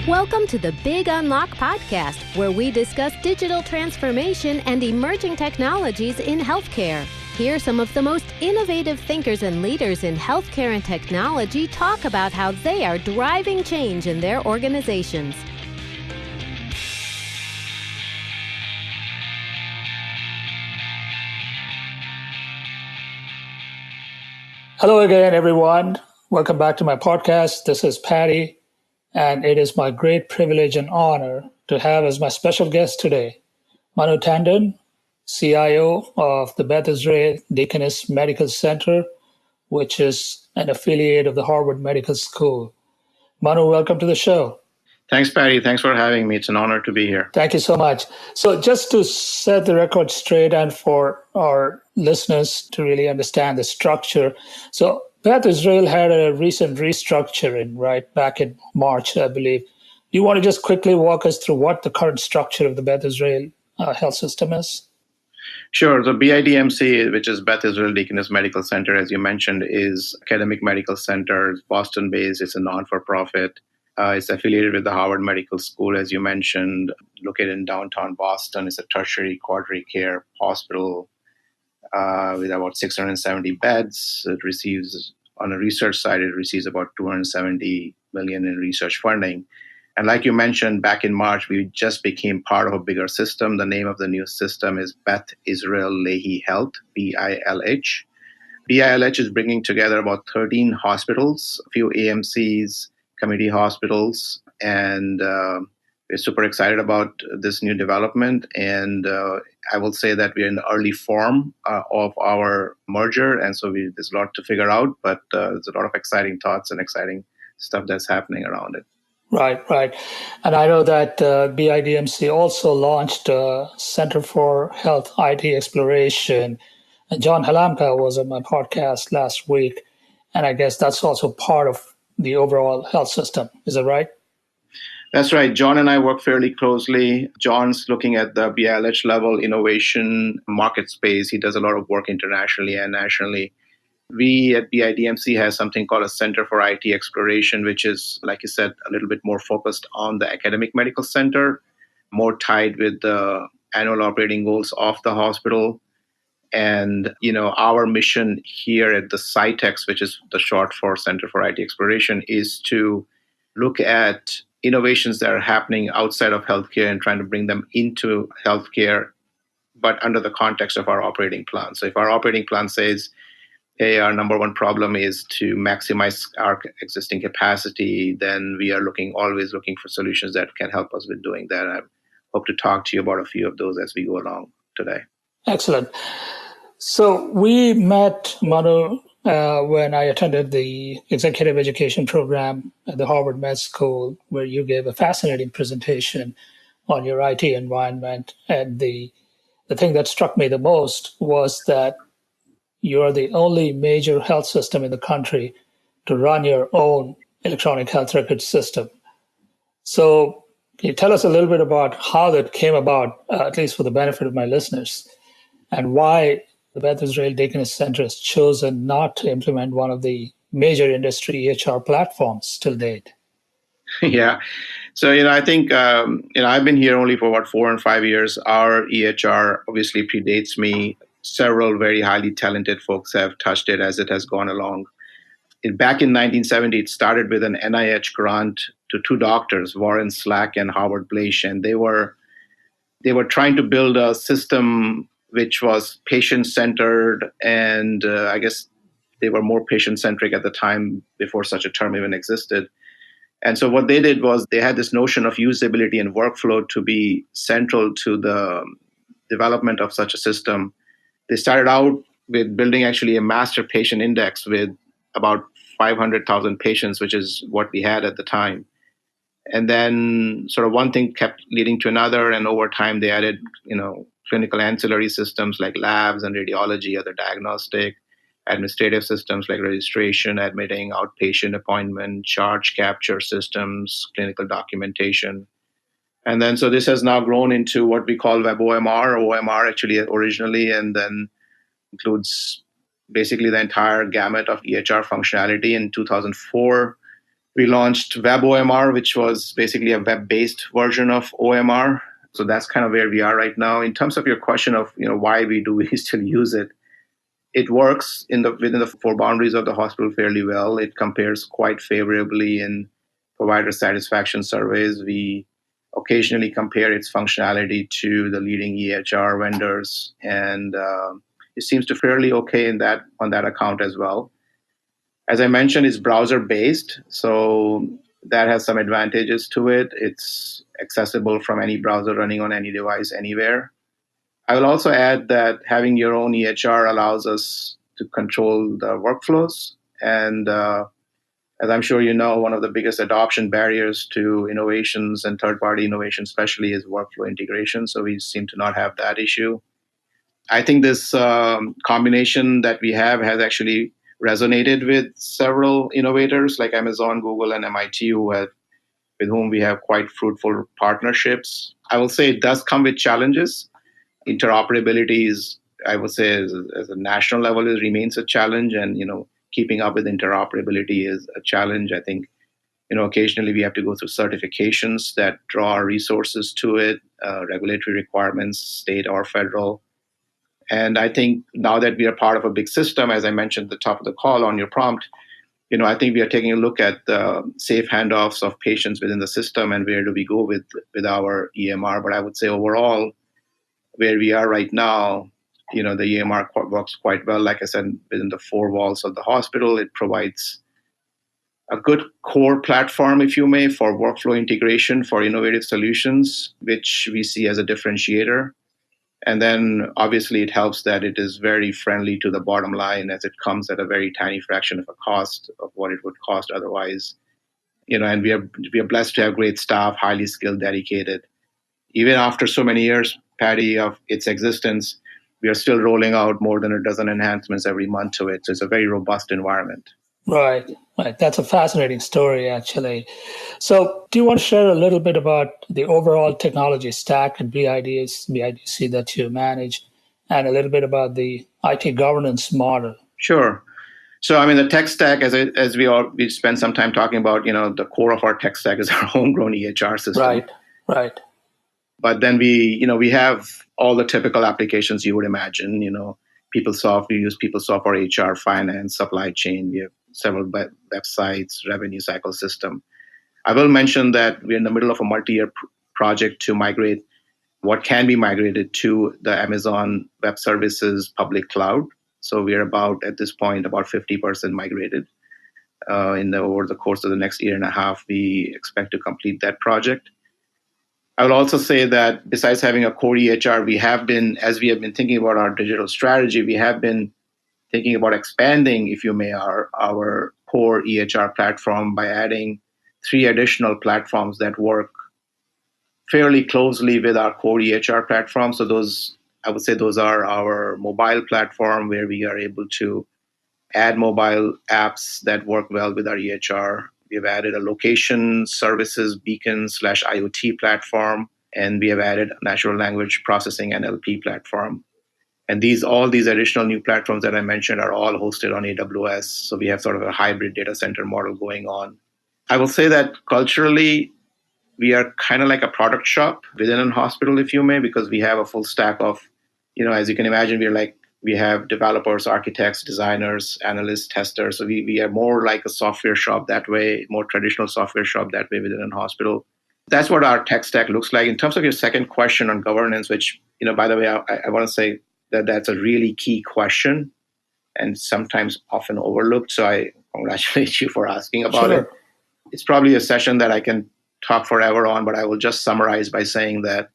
Welcome to the Big Unlock podcast, where we discuss digital transformation and emerging technologies in healthcare. Hear some of the most innovative thinkers and leaders in healthcare and technology talk about how they are driving change in their organizations. Hello again, everyone. Welcome back to my podcast. This is Patty, and it is my great privilege and honor to have as my special guest today, Manu Tandon, CIO of the Beth Deaconess Medical Center, which is an affiliate of the Harvard Medical School. Manu, welcome to the show. Thanks, Patty. Thanks for having me. It's an honor to be here. Thank you so much. So just to set the record straight and for our listeners to really understand the structure. So Beth Israel had a recent restructuring, right, back in March, I believe. You want to just quickly walk us through what the current structure of the Beth Israel health system is? Sure. The BIDMC, which is Beth Israel Deaconess Medical Center, as you mentioned, is academic medical center, Boston-based. It's a non-for-profit. It's affiliated with the Harvard Medical School, as you mentioned, located in downtown Boston. It's a tertiary quaternary care hospital with about 670 beds. It receives, on the research side, it receives about $270 million in research funding. And like you mentioned, back in March, we just became part of a bigger system. The name of the new system is Beth Israel Lahey Health, BILH. BILH is bringing together about 13 hospitals, a few AMCs, community hospitals, and we're super excited about this new development. And I will say that we're in the early form of our merger, and so there's a lot to figure out, but there's a lot of exciting thoughts and exciting stuff that's happening around it. Right. And I know that BIDMC also launched a Center for Health IT Exploration. And John Halamka was on my podcast last week, and I guess that's also part of the overall health system. Is that right? That's right. John and I work fairly closely. John's looking at the BILH level innovation market space. He does a lot of work internationally and nationally. We at BIDMC have something called a Center for IT Exploration, which is, like you said, a little bit more focused on the academic medical center, more tied with the annual operating goals of the hospital. And, our mission here at the CITEX, which is the short for Center for IT Exploration, is to look at innovations that are happening outside of healthcare and trying to bring them into healthcare, but under the context of our operating plan. So if our operating plan says, hey, our number one problem is to maximize our existing capacity, then we are always looking for solutions that can help us with doing that. I hope to talk to you about a few of those as we go along today. Excellent. So we met, Manu, when I attended the executive education program at the Harvard Med School, where you gave a fascinating presentation on your IT environment. And the thing that struck me the most was that you're the only major health system in the country to run your own electronic health record system. So can you tell us a little bit about how that came about, at least for the benefit of my listeners, and why the Beth Israel Deaconess Center has chosen not to implement one of the major industry EHR platforms till date? Yeah. So, I think, I've been here only for about 4 and 5 years. Our EHR obviously predates me. Several very highly talented folks have touched it as it has gone along. Back in 1970, it started with an NIH grant to 2 doctors, Warren Slack and Howard Bleish, and they were trying to build a system which was patient-centered, and I guess they were more patient-centric at the time before such a term even existed. And so what they did was they had this notion of usability and workflow to be central to the development of such a system. They started out with building actually a master patient index with about 500,000 patients, which is what we had at the time. And then sort of one thing kept leading to another. And over time, they added, clinical ancillary systems like labs and radiology, other diagnostic, administrative systems like registration, admitting, outpatient appointment, charge capture systems, clinical documentation. And then so this has now grown into what we call WebOMR, or OMR actually originally, and then includes basically the entire gamut of EHR functionality. In 2004, We launched Web OMR, which was basically a web-based version of OMR. So that's kind of where we are right now. In terms of your question of why we still use it, it works within the four boundaries of the hospital fairly well. It compares quite favorably in provider satisfaction surveys. We occasionally compare its functionality to the leading EHR vendors, and it seems to fairly okay on that account as well. As I mentioned, it's browser-based, so that has some advantages to it. It's accessible from any browser running on any device anywhere. I will also add that having your own EHR allows us to control the workflows. And as I'm sure you know, one of the biggest adoption barriers to innovations and third-party innovation especially is workflow integration. So we seem to not have that issue. I think this combination that we have has actually resonated with several innovators like Amazon, Google, and MIT, with whom we have quite fruitful partnerships. I will say it does come with challenges. Interoperability is, I would say, as a national level, it remains a challenge, and keeping up with interoperability is a challenge. I think occasionally we have to go through certifications that draw resources to it, regulatory requirements, state or federal. And I think now that we are part of a big system, as I mentioned at the top of the call on your prompt, I think we are taking a look at the safe handoffs of patients within the system and where do we go with our EMR. But I would say overall, where we are right now, the EMR works quite well. Like I said, within the four walls of the hospital, it provides a good core platform, if you may, for workflow integration for innovative solutions, which we see as a differentiator. And then obviously it helps that it is very friendly to the bottom line, as it comes at a very tiny fraction of a cost of what it would cost otherwise. And we are blessed to have great staff, highly skilled, dedicated. Even after so many years, Patty, of its existence, we are still rolling out more than a dozen enhancements every month to it. So it's a very robust environment. Right. That's a fascinating story, actually. So do you want to share a little bit about the overall technology stack at BIDC that you manage, and a little bit about the IT governance model? Sure. So, the tech stack, as we spent some time talking about, the core of our tech stack is our homegrown EHR system. Right. But then we have all the typical applications you would imagine. PeopleSoft, we use PeopleSoft for HR, finance, supply chain. We have several websites, revenue cycle system. I will mention that we're in the middle of a multi-year project to migrate what can be migrated to the Amazon Web Services public cloud. So we're at this point, about 50% migrated. Over the course of the next year and a half, we expect to complete that project. I will also say that besides having a core EHR, as we have been thinking about our digital strategy, we have been thinking about expanding, if you may, our core EHR platform by adding 3 additional platforms that work fairly closely with our core EHR platform. So I would say those are our mobile platform, where we are able to add mobile apps that work well with our EHR. We've added a location services beacon/IoT platform, and we have added natural language processing NLP platform. And all these additional new platforms that I mentioned are all hosted on AWS. So we have sort of a hybrid data center model going on. I will say that culturally, we are kind of like a product shop within a hospital, if you may, because we have a full stack of, as you can imagine, we have developers, architects, designers, analysts, testers. So we are more like a software shop that way, more traditional software shop that way within a hospital. That's what our tech stack looks like. In terms of your second question on governance, which, by the way, I want to say that that's a really key question and sometimes often overlooked. So I congratulate you for asking about it. It's probably a session that I can talk forever on, but I will just summarize by saying that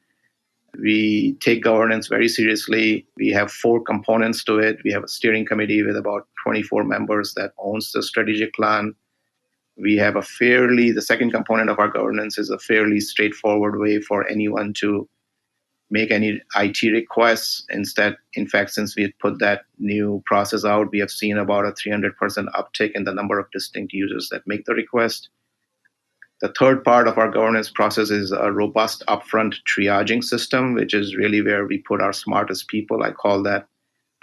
we take governance very seriously. We have 4 components to it. We have a steering committee with about 24 members that owns the strategic plan. We have the second component of our governance is a fairly straightforward way for anyone to make any IT requests. In fact, since we had put that new process out, we have seen about a 300% uptick in the number of distinct users that make the request. The third part of our governance process is a robust upfront triaging system, which is really where we put our smartest people. I call that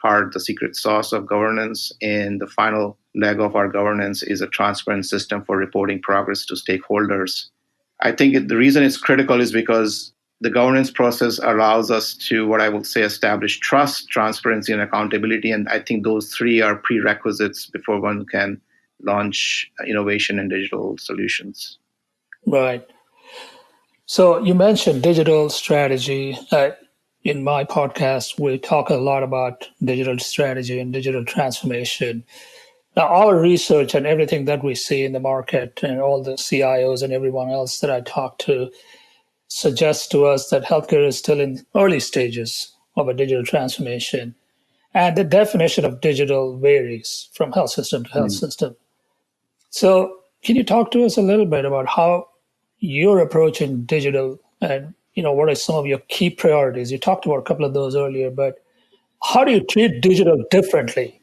part, the secret sauce of governance. And the final leg of our governance is a transparent system for reporting progress to stakeholders. I think the reason it's critical is because the governance process allows us to, what I would say, establish trust, transparency, and accountability. And I think those three are prerequisites before one can launch innovation and digital solutions. Right. So you mentioned digital strategy. In my podcast, we talk a lot about digital strategy and digital transformation. Now, our research and everything that we see in the market and all the CIOs and everyone else that I talk to suggests to us that healthcare is still in early stages of a digital transformation. And the definition of digital varies from health system to health system. So can you talk to us a little bit about how you're approaching digital and what are some of your key priorities? You talked about a couple of those earlier, but how do you treat digital differently?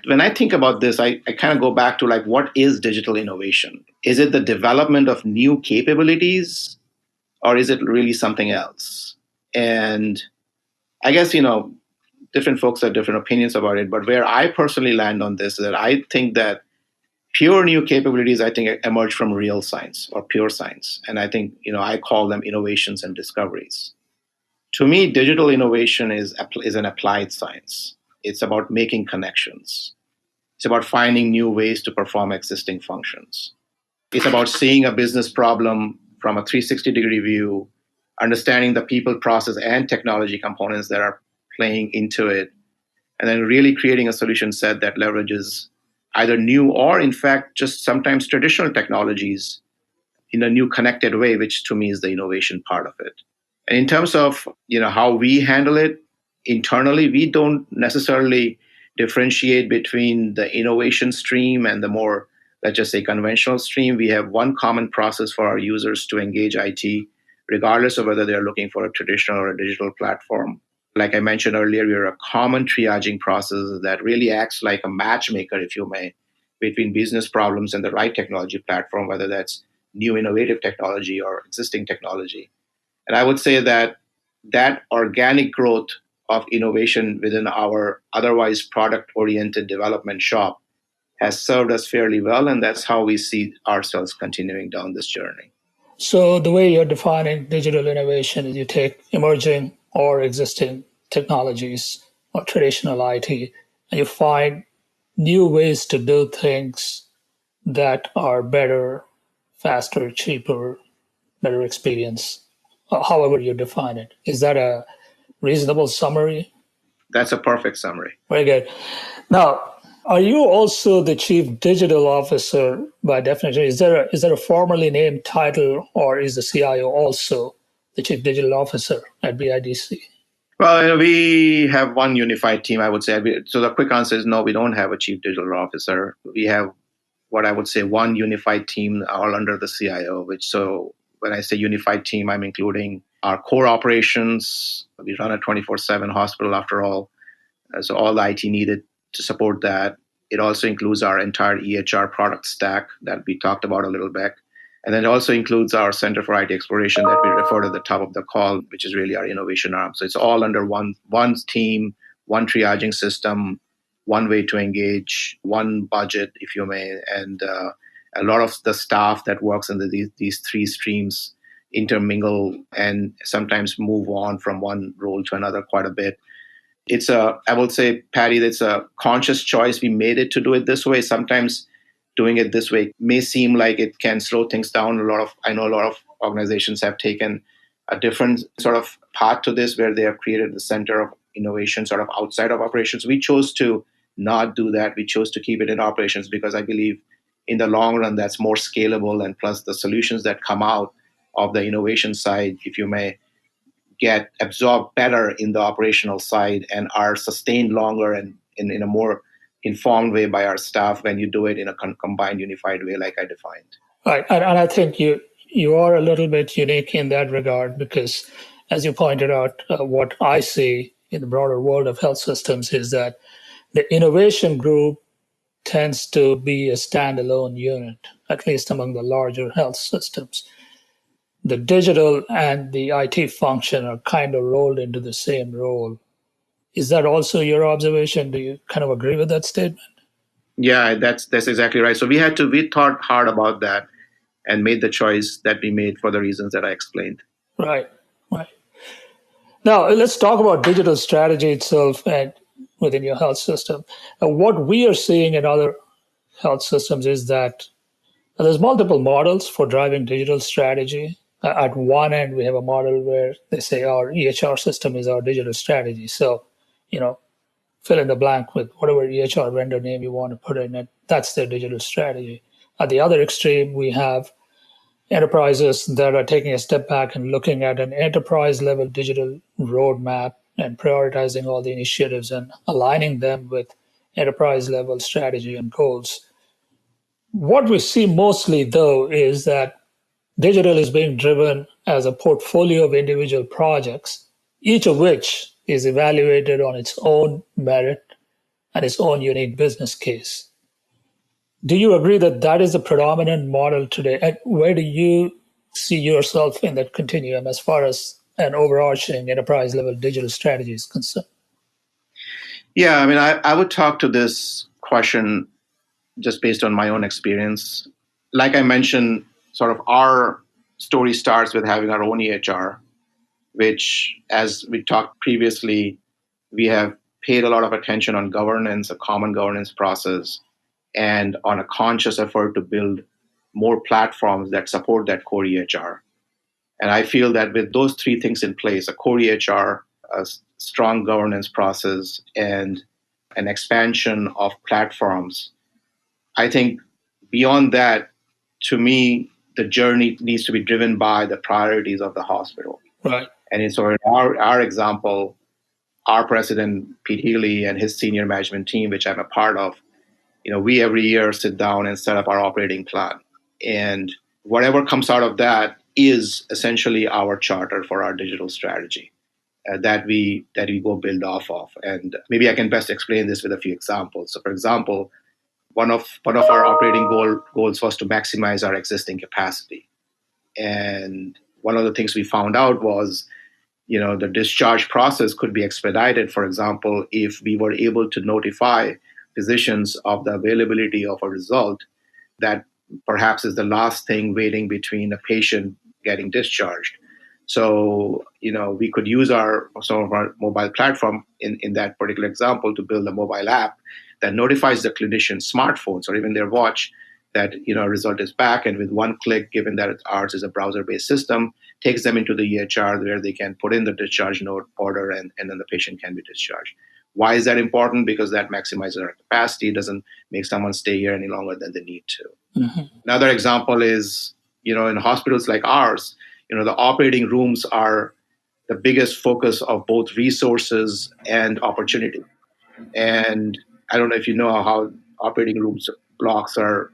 When I think about this, I kind of go back to like, what is digital innovation? Is it the development of new capabilities, or is it really something else? And I guess, different folks have different opinions about it, but where I personally land on this is that I think that pure new capabilities, I think, emerge from real science or pure science. And I think, I call them innovations and discoveries. To me, digital innovation is an applied science. It's about making connections. It's about finding new ways to perform existing functions. It's about seeing a business problem from a 360-degree view, understanding the people, process, and technology components that are playing into it, and then really creating a solution set that leverages either new or, in fact, just sometimes traditional technologies in a new connected way, which to me is the innovation part of it. And in terms of how we handle it internally, we don't necessarily differentiate between the innovation stream and the more, let's just say, conventional stream. We have one common process for our users to engage IT, regardless of whether they're looking for a traditional or a digital platform. Like I mentioned earlier, we are a common triaging process that really acts like a matchmaker, if you may, between business problems and the right technology platform, whether that's new innovative technology or existing technology. And I would say that organic growth of innovation within our otherwise product-oriented development shop has served us fairly well, and that's how we see ourselves continuing down this journey. So the way you're defining digital innovation is you take emerging or existing technologies or traditional IT, and you find new ways to do things that are better, faster, cheaper, better experience, however you define it. Is that a reasonable summary? That's a perfect summary. Very good. Now, are you also the Chief Digital Officer by definition? Is there a formally named title, or is the CIO also the Chief Digital Officer at BIDC? Well, we have one unified team, I would say. So the quick answer is no, we don't have a Chief Digital Officer. We have what I would say one unified team all under the CIO, so when I say unified team, I'm including our core operations. We run a 24/7 hospital after all. So all the IT needed to support that. It also includes our entire EHR product stack that we talked about a little bit. And then it also includes our Center for IT Exploration that we referred at the top of the call, which is really our innovation arm. So it's all under one team, one triaging system, one way to engage, one budget, if you may. And a lot of the staff that works in these three streams intermingle and sometimes move on from one role to another quite a bit. I would say, Patty, that's a conscious choice. We made it to do it this way. Sometimes doing it this way may seem like it can slow things down. I know a lot of organizations have taken a different sort of path to this, where they have created the center of innovation sort of outside of operations. We chose to not do that. We chose to keep it in operations because I believe in the long run, that's more scalable. And plus the solutions that come out of the innovation side, if you may, get absorbed better in the operational side and are sustained longer and in a more informed way by our staff when you do it in a combined, unified way like I defined. Right. And I think you are a little bit unique in that regard because, as you pointed out, what I see in the broader world of health systems is that the innovation group tends to be a standalone unit, at least among the larger health systems. The digital and the IT function are kind of rolled into the same role. Is that also your observation? Do you kind of agree with that statement? Yeah, that's exactly right. So we thought hard about that and made the choice that we made for the reasons that I explained. Right, right. Now, let's talk about digital strategy itself and within your health system. What we are seeing in other health systems is that there's multiple models for driving digital strategy. At one end, we have a model where they say our EHR system is our digital strategy. So, fill in the blank with whatever EHR vendor name you want to put in it. That's their digital strategy. At the other extreme, we have enterprises that are taking a step back and looking at an enterprise level digital roadmap and prioritizing all the initiatives and aligning them with enterprise level strategy and goals. What we see mostly, though, is that digital is being driven as a portfolio of individual projects, each of which is evaluated on its own merit and its own unique business case. Do you agree that that is the predominant model today? And where do you see yourself in that continuum as far as an overarching enterprise level digital strategy is concerned? Yeah, I mean, I would talk to this question just based on my own experience. Like I mentioned, sort of our story starts with having our own EHR, which, as we talked previously, we have paid a lot of attention on governance, a common governance process, and on a conscious effort to build more platforms that support that core EHR. And I feel that with those three things in place, a core EHR, a strong governance process, and an expansion of platforms, I think beyond that, to me, the journey needs to be driven by the priorities of the hospital. Right. And so in our example, our president, Pete Healy, and his senior management team, which I'm a part of, we every year sit down and set up our operating plan. And whatever comes out of that is essentially our charter for our digital strategy that we go build off of. And maybe I can best explain this with a few examples. So, for example, one of our operating goals was to maximize our existing capacity. And one of the things we found out was, the discharge process could be expedited, for example, if we were able to notify physicians of the availability of a result that perhaps is the last thing waiting between a patient getting discharged. So, we could use some of our mobile platform in that particular example to build a mobile app that notifies the clinician's smartphones or even their watch that, a result is back. And with one click, given that ours is a browser-based system, takes them into the EHR where they can put in the discharge note order and then the patient can be discharged. Why is that important? Because that maximizes our capacity. It doesn't make someone stay here any longer than they need to. Mm-hmm. Another example is, in hospitals like ours, the operating rooms are the biggest focus of both resources and opportunity. And I don't know if you know how operating rooms blocks are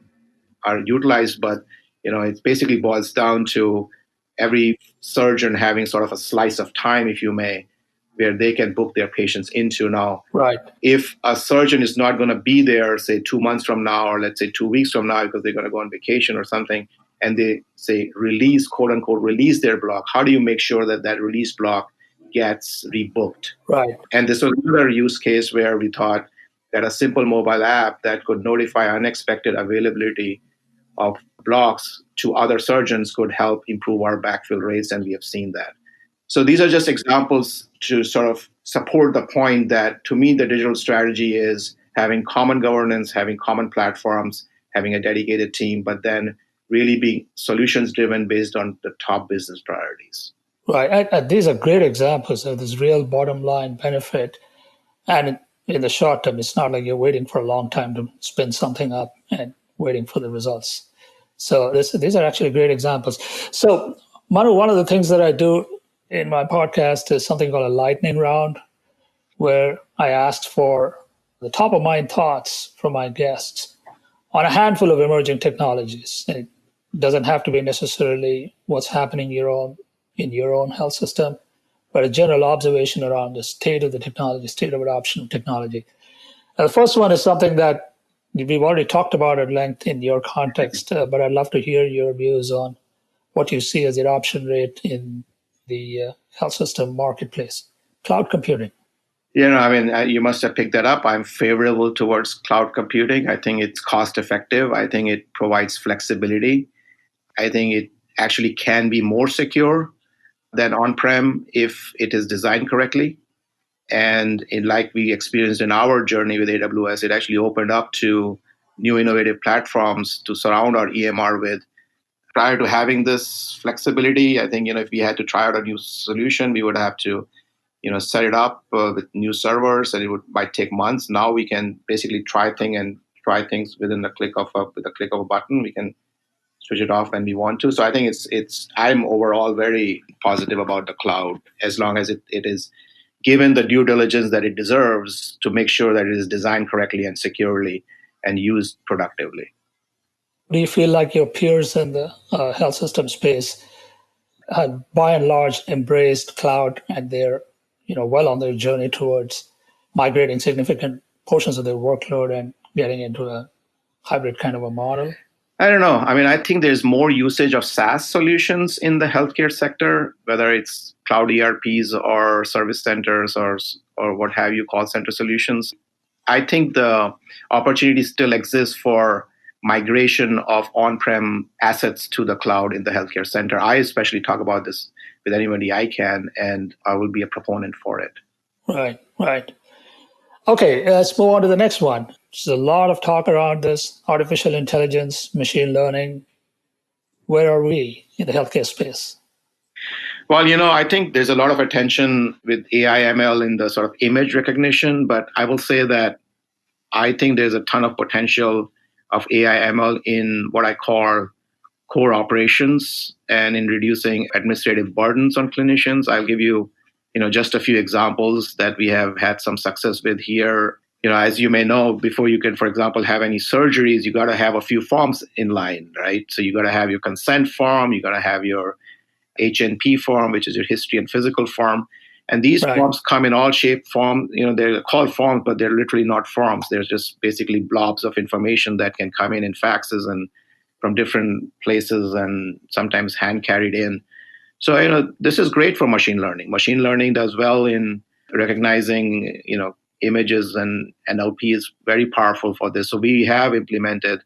utilized, but it basically boils down to every surgeon having sort of a slice of time, if you may, where they can book their patients into. Now, right. If a surgeon is not going to be there, say 2 months from now, or let's say 2 weeks from now, because they're going to go on vacation or something, and they say release, quote unquote, release their block, how do you make sure that that release block gets rebooked? Right. And this was another use case where we thought that a simple mobile app that could notify unexpected availability of blocks to other surgeons could help improve our backfill rates, and we have seen that. So these are just examples to sort of support the point that, to me, the digital strategy is having common governance, having common platforms, having a dedicated team, but then really being solutions driven based on the top business priorities. Right. And these are great examples of this real bottom line benefit. And in the short term, it's not like you're waiting for a long time to spin something up and waiting for the results. So these are actually great examples. So, Manu, one of the things that I do in my podcast is something called a lightning round, where I ask for the top of mind thoughts from my guests on a handful of emerging technologies. And it doesn't have to be necessarily what's happening in your own health system, but a general observation around the state of the technology, state of adoption of technology. And the first one is something that we've already talked about at length in your context, but I'd love to hear your views on what you see as the adoption rate in the health system marketplace: cloud computing. You must have picked that up. I'm favorable towards cloud computing. I think it's cost effective. I think it provides flexibility. I think it actually can be more secure than on-prem if it is designed correctly. And like we experienced in our journey with AWS, it actually opened up to new innovative platforms to surround our EMR with. Prior to having this flexibility, I think, if we had to try out a new solution, we would have to set it up with new servers, and might take months. Now we can basically try things within the click of a button. We can switch it off when we want to. So I think I'm overall very positive about the cloud, as long as it is given the due diligence that it deserves to make sure that it is designed correctly and securely and used productively. Do you feel like your peers in the health system space have, by and large, embraced cloud, and they're well on their journey towards migrating significant portions of their workload and getting into a hybrid kind of a model? I don't know. I think there's more usage of SaaS solutions in the healthcare sector, whether it's cloud ERPs or service centers or what have you, call center solutions. I think the opportunity still exists for migration of on-prem assets to the cloud in the healthcare center. I especially talk about this with anybody I can, and I will be a proponent for it. Right. Okay, let's move on to the next one. There's a lot of talk around this, artificial intelligence, machine learning. Where are we in the healthcare space? Well, I think there's a lot of attention with AI ML in the sort of image recognition, but I will say that I think there's a ton of potential of AI ML in what I call core operations and in reducing administrative burdens on clinicians. I'll give you, just a few examples that we have had some success with here. As you may know, before you can, for example, have any surgeries, you got to have a few forms in line, right? So you got to have your consent form, you got to have your HNP form, which is your history and physical form. And these forms come in all shape forms. They're called forms, but they're literally not forms. They're just basically blobs of information that can come in faxes and from different places and sometimes hand carried in. So, this is great for machine learning. Machine learning does well in recognizing, images, and NLP is very powerful for this. So we have implemented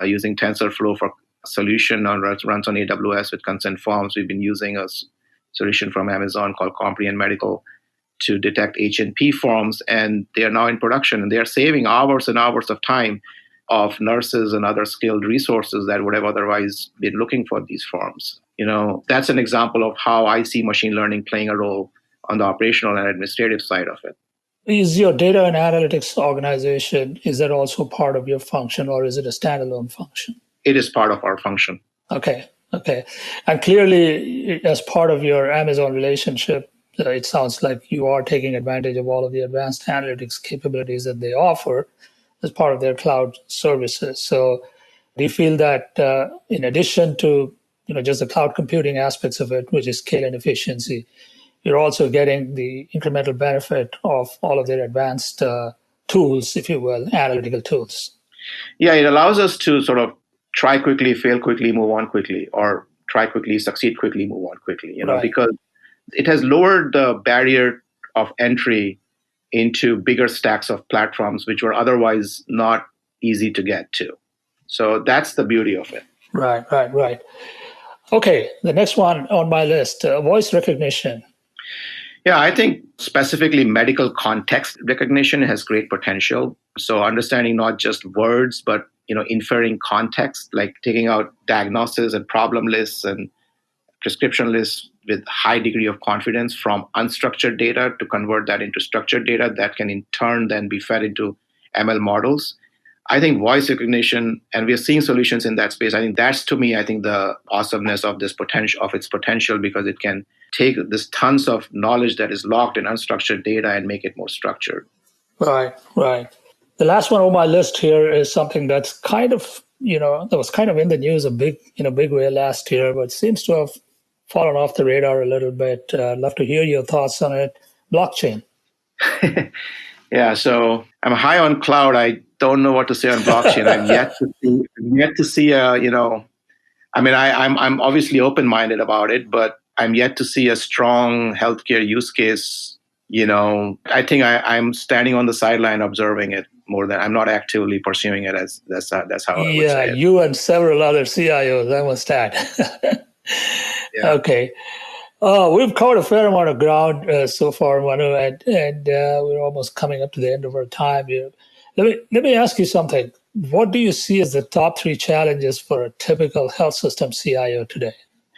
using TensorFlow for solution runs on AWS with consent forms. We've been using a solution from Amazon called Comprehend Medical to detect H&P forms, and they are now in production, and they are saving hours and hours of time of nurses and other skilled resources that would have otherwise been looking for these forms. That's an example of how I see machine learning playing a role on the operational and administrative side of it. Is your data and analytics organization, is that also part of your function, or is it a standalone function? It is part of our function. Okay. And clearly, as part of your Amazon relationship, it sounds like you are taking advantage of all of the advanced analytics capabilities that they offer as part of their cloud services. So do you feel that in addition to just the cloud computing aspects of it, which is scale and efficiency, you're also getting the incremental benefit of all of their advanced tools, if you will, analytical tools? Yeah, it allows us to sort of try quickly, fail quickly, move on quickly, or try quickly, succeed quickly, move on quickly, because it has lowered the barrier of entry into bigger stacks of platforms, which were otherwise not easy to get to. So that's the beauty of it. Right. Okay, the next one on my list, voice recognition. Yeah, I think specifically medical context recognition has great potential. So understanding not just words, but inferring context, like taking out diagnosis and problem lists and prescription lists with high degree of confidence from unstructured data to convert that into structured data that can in turn then be fed into ML models. I think voice recognition, and we are seeing solutions in that space. I think that's, to me, I think the awesomeness of this potential, of its potential, because it can take this tons of knowledge that is locked in unstructured data and make it more structured. Right. The last one on my list here is something that's kind of, that was kind of in the news in a big way last year, but seems to have fallen off the radar a little bit. I'd love to hear your thoughts on it. Blockchain. Yeah, so I'm high on cloud. I don't know what to say on blockchain. I'm yet to see I'm obviously open-minded about it, but I'm yet to see a strong healthcare use case I think I'm standing on the sideline observing it more than I'm not actively pursuing it. As that's how I would Yeah, say it. you and several other CIOs, I must add. Yeah. Okay. We've covered a fair amount of ground so far, Manu, and we're almost coming up to the end of our time here. Let me ask you something. What do you see as the top three challenges for a typical health system CIO today?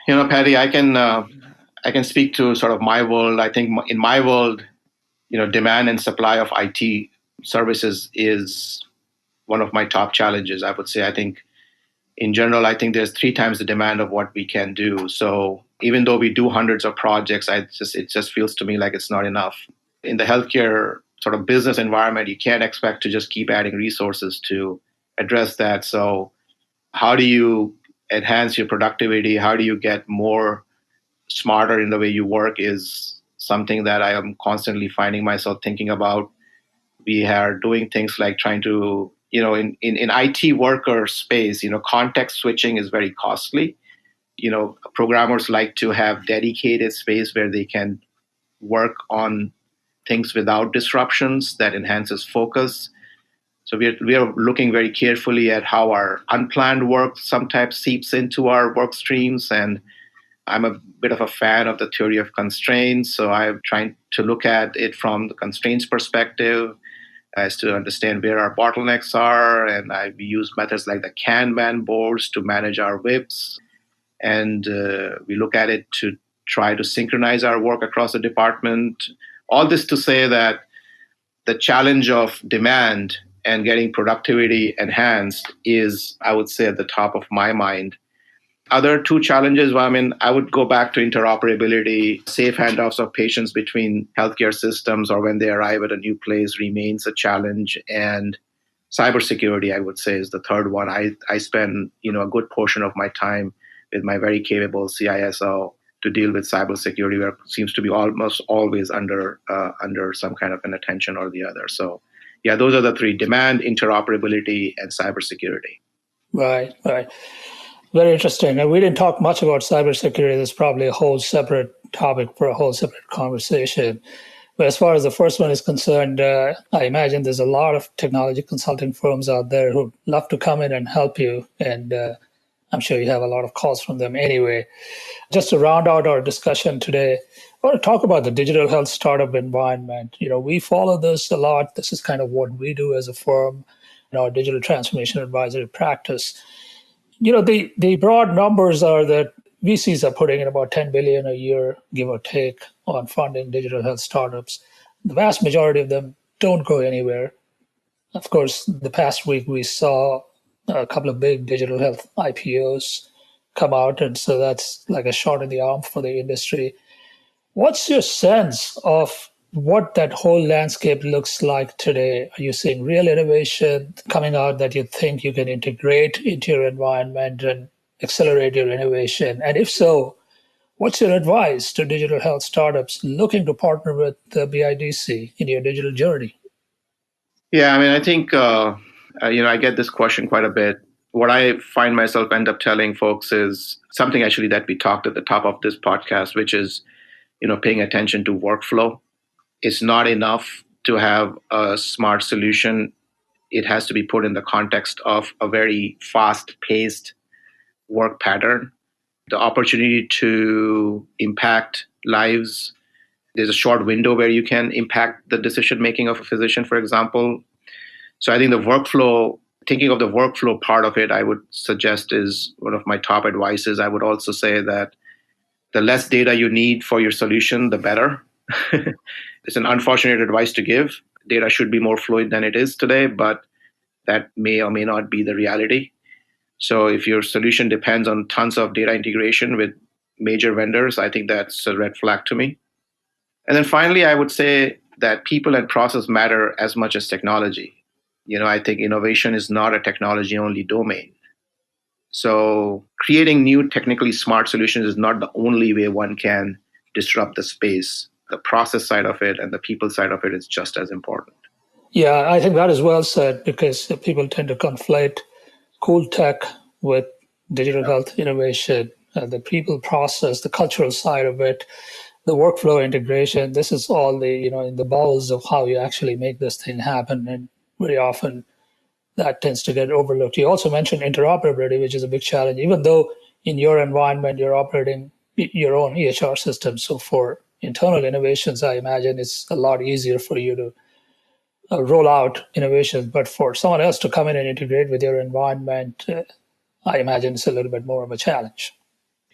Patty, I can speak to sort of my world. I think in my world, demand and supply of IT services is one of my top challenges. I would say. I think in general, I think there's three times the demand of what we can do. So even though we do hundreds of projects, it just feels to me like it's not enough. In the healthcare sort of business environment, you can't expect to just keep adding resources to address that. So how do you enhance your productivity? How do you get more smarter in the way you work is something that I am constantly finding myself thinking about. We are doing things like trying to, in IT worker space, context switching is very costly. Programmers like to have dedicated space where they can work on things without disruptions that enhances focus. So we are looking very carefully at how our unplanned work sometimes seeps into our work streams. And I'm a bit of a fan of the theory of constraints. So I'm trying to look at it from the constraints perspective as to understand where our bottlenecks are. And we use methods like the Kanban boards to manage our WIPs. And we look at it to try to synchronize our work across the department. All this to say that the challenge of demand and getting productivity enhanced is, I would say, at the top of my mind. Other two challenges, I would go back to interoperability. Safe handoffs of patients between healthcare systems or when they arrive at a new place remains a challenge. And cybersecurity, I would say, is the third one. I spend a good portion of my time with my very capable CISO to deal with cybersecurity, where it seems to be almost always under some kind of an attention or the other. So, yeah, those are the three: demand, interoperability, and cybersecurity. Right, right. Very interesting. And we didn't talk much about cybersecurity. There's probably a whole separate topic for a whole separate conversation. But as far as the first one is concerned, I imagine there's a lot of technology consulting firms out there who'd love to come in and help you. And I'm sure you have a lot of calls from them anyway. Just to round out our discussion today, I want to talk about the digital health startup environment. We follow this a lot. This is kind of what we do as a firm in our digital transformation advisory practice. The broad numbers are that VCs are putting in about 10 billion a year, give or take, on funding digital health startups. The vast majority of them don't go anywhere. Of course, the past week we saw a couple of big digital health IPOs come out, and so that's like a shot in the arm for the industry. What's your sense of what that whole landscape looks like today? Are you seeing real innovation coming out that you think you can integrate into your environment and accelerate your innovation? And if so, what's your advice to digital health startups looking to partner with the BIDC in your digital journey? Yeah, I think I get this question quite a bit. What I find myself end up telling folks is something actually that we talked at the top of this podcast, which is paying attention to workflow. It's not enough to have a smart solution. It has to be put in the context of a very fast-paced work pattern. The opportunity to impact lives, there's a short window where you can impact the decision-making of a physician, for example. So I think thinking of the workflow part of it, I would suggest is one of my top advices. I would also say that the less data you need for your solution, the better. It's an unfortunate advice to give. Data should be more fluid than it is today, but that may or may not be the reality. So if your solution depends on tons of data integration with major vendors, I think that's a red flag to me. And then finally, I would say that people and process matter as much as technology. I think innovation is not a technology-only domain. So creating new technically smart solutions is not the only way one can disrupt the space. The process side of it and the people side of it is just as important. Yeah, I think that is well said, because people tend to conflate cool tech with digital health innovation, the people process, the cultural side of it. the workflow integration. This is all the, in the bowels of how you actually make this thing happen. And very often that tends to get overlooked. You also mentioned interoperability, which is a big challenge, even though in your environment, you're operating your own EHR system. So for internal innovations, I imagine it's a lot easier for you to roll out innovations. But for someone else to come in and integrate with your environment, I imagine it's a little bit more of a challenge.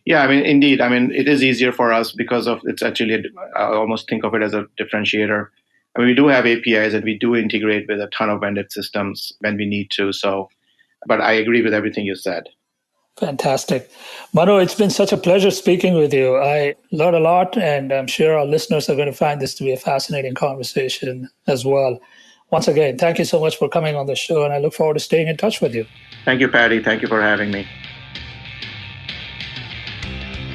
Yeah, I mean, indeed. I mean, it is easier for us because of it's actually, I almost think of it as a differentiator. I mean, we do have APIs and we do integrate with a ton of vendor systems when we need to. So, but I agree with everything you said. Fantastic. Manu, it's been such a pleasure speaking with you. I learned a lot, and I'm sure our listeners are going to find this to be a fascinating conversation as well. Once again, thank you so much for coming on the show, and I look forward to staying in touch with you. Thank you, Patty. Thank you for having me.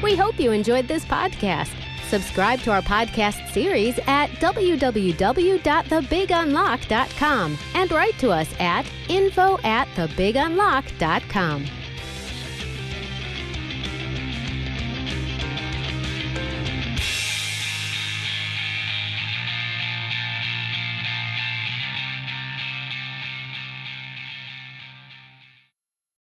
We hope you enjoyed this podcast. Subscribe to our podcast series at www.thebigunlock.com and write to us at info@thebigunlock.com.